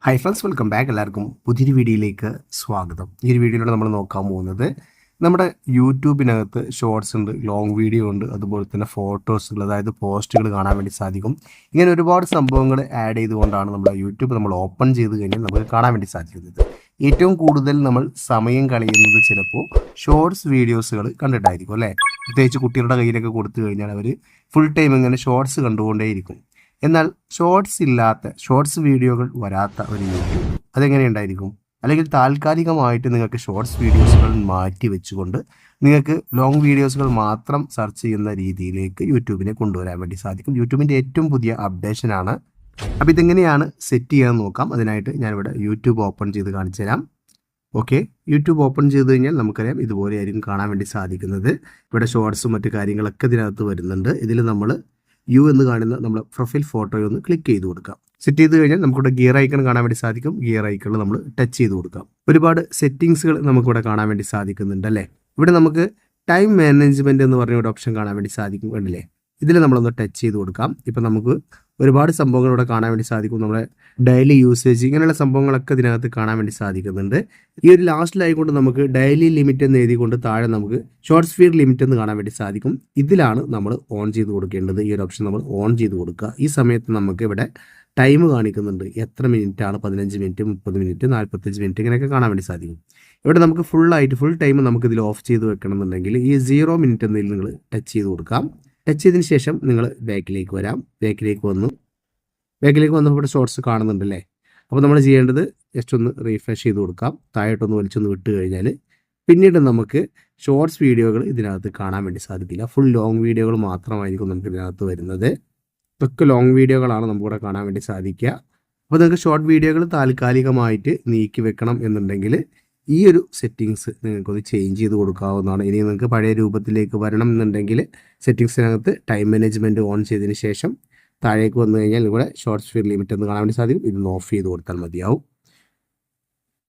Hi friends, welcome back. എല്ലാവർക്കും പുതിയൊരു വീഡിയോയിലേക്ക് സ്വാഗതം. ഈ ഒരു വീഡിയോയിലൂടെ നമ്മൾ നോക്കാൻ പോകുന്നത് നമ്മുടെ യൂട്യൂബിനകത്ത് ഷോർട്സ് ഉണ്ട്, ലോങ് വീഡിയോ ഉണ്ട്, അതുപോലെ തന്നെ ഫോട്ടോസുകൾ, അതായത് പോസ്റ്റുകൾ കാണാൻ വേണ്ടി സാധിക്കും. ഇങ്ങനെ ഒരുപാട് സംഭവങ്ങൾ ആഡ് ചെയ്തുകൊണ്ടാണ് നമ്മുടെ യൂട്യൂബ് നമ്മൾ ഓപ്പൺ ചെയ്ത് കഴിഞ്ഞാൽ നമുക്ക് കാണാൻ വേണ്ടി സാധിക്കുന്നത്. ഏറ്റവും കൂടുതൽ നമ്മൾ സമയം കളയുന്നത് ചിലപ്പോൾ ഷോർട്സ് വീഡിയോസുകൾ കണ്ടിട്ടായിരിക്കും അല്ലേ. പ്രത്യേകിച്ച് കുട്ടികളുടെ കയ്യിലൊക്കെ കൊടുത്തു കഴിഞ്ഞാൽ അവർ ഫുൾ ടൈം ഇങ്ങനെ ഷോർട്സ് കണ്ടുകൊണ്ടേയിരിക്കും. എന്നാൽ ഷോർട്സ് വീഡിയോകൾ വരാത്ത ഒരു യൂട്യൂബ് അതെങ്ങനെയുണ്ടായിരിക്കും? അല്ലെങ്കിൽ താൽക്കാലികമായിട്ട് നിങ്ങൾക്ക് ഷോർട്സ് വീഡിയോസുകൾ മാറ്റി വെച്ചുകൊണ്ട് നിങ്ങൾക്ക് ലോങ് വീഡിയോസുകൾ മാത്രം സെർച്ച് ചെയ്യുന്ന രീതിയിലേക്ക് യൂട്യൂബിനെ കൊണ്ടുവരാൻ വേണ്ടി സാധിക്കും. യൂട്യൂബിൻ്റെ ഏറ്റവും പുതിയ അപ്ഡേഷനാണ്. അപ്പോൾ ഇതെങ്ങനെയാണ് സെറ്റ് ചെയ്യാൻ നോക്കാം. അതിനായിട്ട് ഞാനിവിടെ യൂട്യൂബ് ഓപ്പൺ ചെയ്ത് കാണിച്ചു തരാം. ഓക്കെ, യൂട്യൂബ് ഓപ്പൺ ചെയ്ത് കഴിഞ്ഞാൽ നമുക്കറിയാം ഇതുപോലെയായിരിക്കും കാണാൻ വേണ്ടി സാധിക്കുന്നത്. ഇവിടെ ഷോർട്സും മറ്റു കാര്യങ്ങളൊക്കെ ഇതിനകത്ത് വരുന്നുണ്ട്. ഇതിൽ നമ്മൾ യു എന്ന് കാണുന്ന നമ്മുടെ പ്രൊഫൈൽ ഫോട്ടോയൊന്ന് ക്ലിക്ക് ചെയ്ത് കൊടുക്കാം. സെറ്റ് ചെയ്ത് കഴിഞ്ഞാൽ നമുക്കിവിടെ ഗിയർ ഐക്കൺ കാണാൻ വേണ്ടി സാധിക്കും. ഗിയർ ഐക്കണിൽ നമ്മൾ ടച്ച് ചെയ്ത് കൊടുക്കാം. ഒരുപാട് സെറ്റിങ്സുകൾ നമുക്കിവിടെ കാണാൻ വേണ്ടി സാധിക്കുന്നുണ്ട് അല്ലേ. ഇവിടെ നമുക്ക് ടൈം മാനേജ്മെൻറ്റ് എന്ന് പറഞ്ഞ ഒരു ഓപ്ഷൻ കാണാൻ വേണ്ടി സാധിക്കും, കണ്ടില്ലേ. ഇതിൽ നമ്മളൊന്ന് ടച്ച് ചെയ്ത് കൊടുക്കാം. ഇപ്പം നമുക്ക് ഒരുപാട് സംഭവങ്ങൾ ഇവിടെ കാണാൻ വേണ്ടി സാധിക്കും. നമ്മുടെ ഡെയിലി യൂസേജ് ഇങ്ങനെയുള്ള സംഭവങ്ങളൊക്കെ ഇതിനകത്ത് കാണാൻ വേണ്ടി സാധിക്കുന്നുണ്ട്. ഈ ഒരു ലാസ്റ്റിലായിക്കൊണ്ട് നമുക്ക് ഡെയിലി ലിമിറ്റ് എന്ന് എഴുതിക്കൊണ്ട് താഴെ നമുക്ക് ഷോർട്ട് സ്പീഡ് ലിമിറ്റ് എന്ന് കാണാൻ വേണ്ടി സാധിക്കും. ഇതിലാണ് നമ്മൾ ഓൺ ചെയ്ത് കൊടുക്കേണ്ടത്. ഈ ഒരു ഓപ്ഷൻ നമ്മൾ ഓൺ ചെയ്ത് കൊടുക്കുക. ഈ സമയത്ത് നമുക്ക് ഇവിടെ ടൈം കാണിക്കുന്നുണ്ട്. എത്ര മിനിറ്റ് ആണ്? 15 മിനിറ്റ്, 30 മിനിറ്റ്, 45 മിനിറ്റ് ഇങ്ങനെയൊക്കെ കാണാൻ വേണ്ടി സാധിക്കും. ഇവിടെ നമുക്ക് ഫുൾ ടൈം നമുക്ക് ഇതിൽ ഓഫ് ചെയ്ത് വെക്കണം എന്നുണ്ടെങ്കിൽ ഈ 0 മിനിറ്റ് എന്നതിൽ നിങ്ങൾ ടച്ച് ചെയ്ത് കൊടുക്കാം. ടച്ച് ചെയ്തതിന് ശേഷം നിങ്ങൾ ബാക്കിലേക്ക് വരാം. ബാക്കിലേക്ക് വന്നപ്പോൾ ഇവിടെ ഷോർട്സ് കാണുന്നുണ്ടല്ലേ. അപ്പോൾ നമ്മൾ ചെയ്യേണ്ടത് ജസ്റ്റ് ഒന്ന് റീഫ്രഷ് ചെയ്ത് കൊടുക്കാം. താഴോട്ടൊന്ന് വലിച്ചൊന്ന് വിട്ട് കഴിഞ്ഞാൽ പിന്നീട് നമുക്ക് ഷോർട്സ് വീഡിയോകൾ ഇതിനകത്ത് കാണാൻ വേണ്ടി സാധിക്കില്ല. ഫുൾ ലോങ് വീഡിയോകൾ മാത്രമായിരിക്കും നമുക്ക് ഇതിനകത്ത് വരുന്നത്. ഇതൊക്കെ ലോങ് വീഡിയോകളാണ് നമുക്കിവിടെ കാണാൻ വേണ്ടി സാധിക്കുക. അപ്പോൾ നിങ്ങൾക്ക് ഷോർട്ട് വീഡിയോകൾ താൽക്കാലികമായിട്ട് നീക്കി വെക്കണം എന്നുണ്ടെങ്കിൽ ഈ ഒരു സെറ്റിങ്സ് നിങ്ങൾക്കൊന്ന് ചേഞ്ച് ചെയ്ത് കൊടുക്കാവുന്നതാണ്. ഇനി നിങ്ങൾക്ക് പഴയ രൂപത്തിലേക്ക് വരണം എന്നുണ്ടെങ്കിൽ സെറ്റിങ്സിനകത്ത് ടൈം മാനേജ്മെൻറ്റ് ഓൺ ചെയ്തതിന് ശേഷം താഴേക്ക് വന്നു കഴിഞ്ഞാൽ ഇവിടെ ഷോർട്ട് സ്പീഡ് ലിമിറ്റ് എന്ന് കാണാൻ വേണ്ടി സാധിക്കും. ഇതൊന്ന് ഓഫ് ചെയ്ത് കൊടുത്താൽ മതിയാവും.